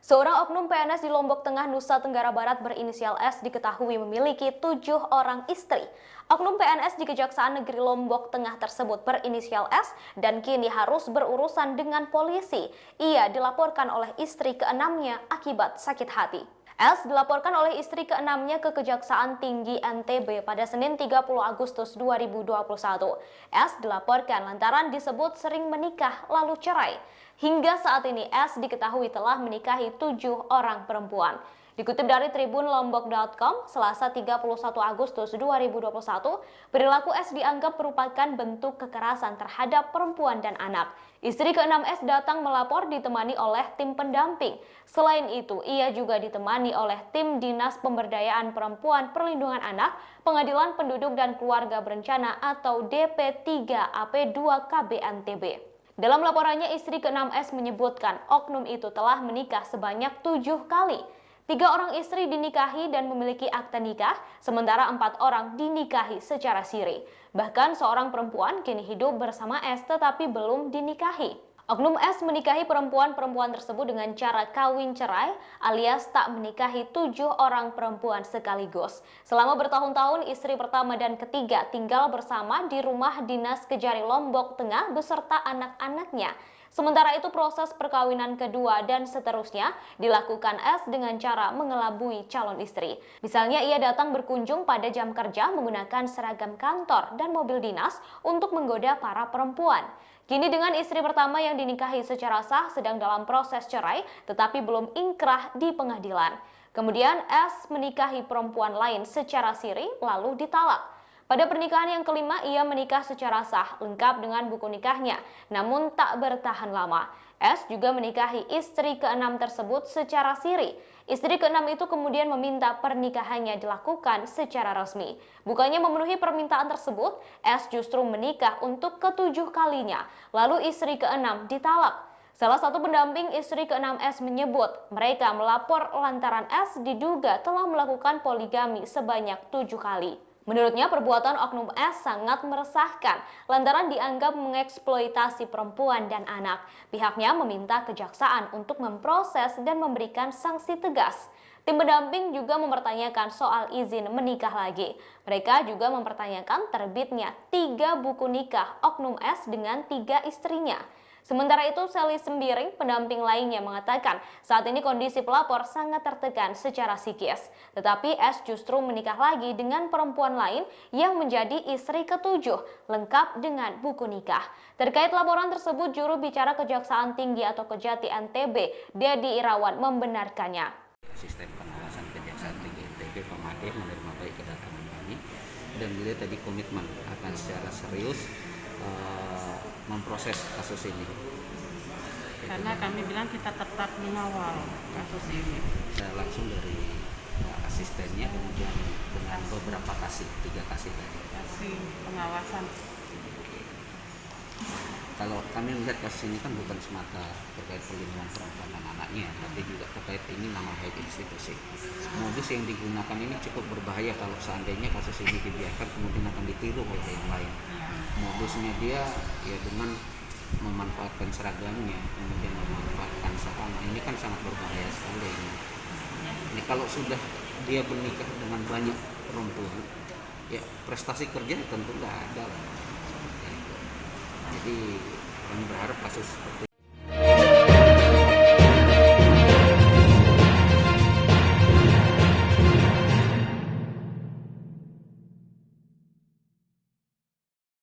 Seorang oknum PNS di Lombok Tengah, Nusa Tenggara Barat berinisial S diketahui memiliki 7 orang istri. Oknum PNS di Kejaksaan Negeri Lombok Tengah tersebut berinisial S dan kini harus berurusan dengan polisi. Ia dilaporkan oleh istri keenamnya akibat sakit hati. S dilaporkan oleh istri keenamnya ke Kejaksaan Tinggi NTB pada Senin 30 Agustus 2021. S dilaporkan lantaran disebut sering menikah lalu cerai. Hingga saat ini S diketahui telah menikahi 7 orang perempuan. Dikutip dari Tribun Lombok.com, Selasa 31 Agustus 2021, perilaku S dianggap merupakan bentuk kekerasan terhadap perempuan dan anak. Istri keenam S datang melapor ditemani oleh tim pendamping. Selain itu, ia juga ditemani oleh tim Dinas Pemberdayaan Perempuan Perlindungan Anak, Pengadilan Penduduk dan Keluarga Berencana atau DP3AP2 KBNTB. Dalam laporannya, istri ke-6 S menyebutkan oknum itu telah menikah sebanyak 7 kali. 3 orang istri dinikahi dan memiliki akta nikah, sementara 4 orang dinikahi secara siri. Bahkan seorang perempuan kini hidup bersama S tetapi belum dinikahi. Oknum S menikahi perempuan-perempuan tersebut dengan cara kawin cerai alias tak menikahi 7 orang perempuan sekaligus. Selama bertahun-tahun, istri pertama dan ketiga tinggal bersama di rumah dinas Kejari Lombok Tengah beserta anak-anaknya. Sementara itu proses perkawinan kedua dan seterusnya dilakukan S dengan cara mengelabui calon istri. Misalnya ia datang berkunjung pada jam kerja menggunakan seragam kantor dan mobil dinas untuk menggoda para perempuan. Kini dengan istri pertama yang dinikahi secara sah sedang dalam proses cerai tetapi belum ingkrah di pengadilan. Kemudian S menikahi perempuan lain secara siri lalu ditalak. Pada pernikahan yang kelima, ia menikah secara sah, lengkap dengan buku nikahnya, namun tak bertahan lama. S juga menikahi istri ke-6 tersebut secara siri. Istri ke-6 itu kemudian meminta pernikahannya dilakukan secara resmi. Bukannya memenuhi permintaan tersebut, S justru menikah untuk ke-7 kalinya, lalu istri ke-6 ditalak. Salah satu pendamping istri ke-6 S menyebut mereka melapor lantaran S diduga telah melakukan poligami sebanyak 7 kali. Menurutnya, perbuatan oknum S sangat meresahkan lantaran dianggap mengeksploitasi perempuan dan anak. Pihaknya meminta kejaksaan untuk memproses dan memberikan sanksi tegas. Tim pendamping juga mempertanyakan soal izin menikah lagi. Mereka juga mempertanyakan terbitnya 3 buku nikah oknum S dengan 3 istrinya. Sementara itu, Sally Sembiring, pendamping lainnya mengatakan saat ini kondisi pelapor sangat tertekan secara psikis. Tetapi S justru menikah lagi dengan perempuan lain yang menjadi istri ke-7, lengkap dengan buku nikah. Terkait laporan tersebut, juru bicara Kejaksaan Tinggi atau Kejati NTB, Dedi Irawan, membenarkannya. Sistem pengawasan Kejaksaan Tinggi NTB Pemade menerima baik kedatangan kami dan beliau tadi komitmen akan secara serius memproses kasus ini. Karena kami bilang kita tetap mengawal kasus ini. Langsung dari asistennya, kemudian dengan beberapa kasih, 3 kasih tadi. Kasih pengawasan. Kalau kami melihat kasus ini kan bukan semata terkait perlindungan perempuan dan anaknya, tapi juga terkait ini nama baik institusi. Modus yang digunakan ini cukup berbahaya kalau seandainya kasus ini dibiarkan kemudian akan ditiru oleh yang lain. Modusnya dia ya dengan memanfaatkan seragamnya, kemudian memanfaatkan saham. Ini kan sangat berbahaya sekali ini. Ini kalau sudah dia menikah dengan banyak perempuan, ya prestasi kerja tentu nggak ada. Jadi kami berharap kasus seperti